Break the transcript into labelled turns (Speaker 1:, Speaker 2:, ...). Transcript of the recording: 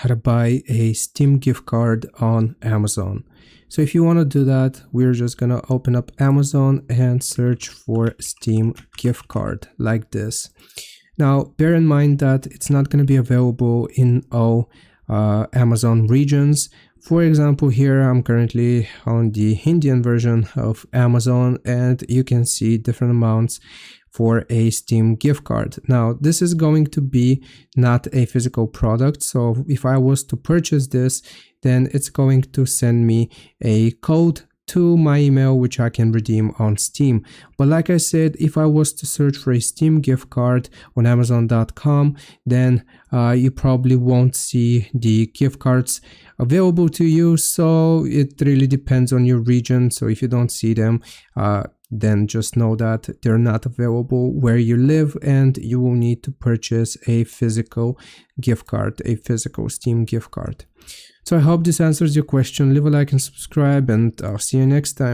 Speaker 1: how to buy a Steam gift card on Amazon. So if you want to do that, we're just going to open up Amazon and search for Steam gift card like this. Now, bear in mind that it's not going to be available in all Amazon regions. For example, here I'm currently on the Indian version of Amazon, and you can see different amounts for a Steam gift card. Now, this is going to be not a physical product, so if I was to purchase this, then it's going to send me a code to my email, which I can redeem on Steam. But like I said, if I was to search for a Steam gift card on Amazon.com, then you probably won't see the gift cards available to you. So it really depends on your region. So if you don't see them, then just know that they're not available where you live, and you will need to purchase a physical gift card, a physical Steam gift card. So I hope this answers your question. Leave a like and subscribe, and I'll see you next time.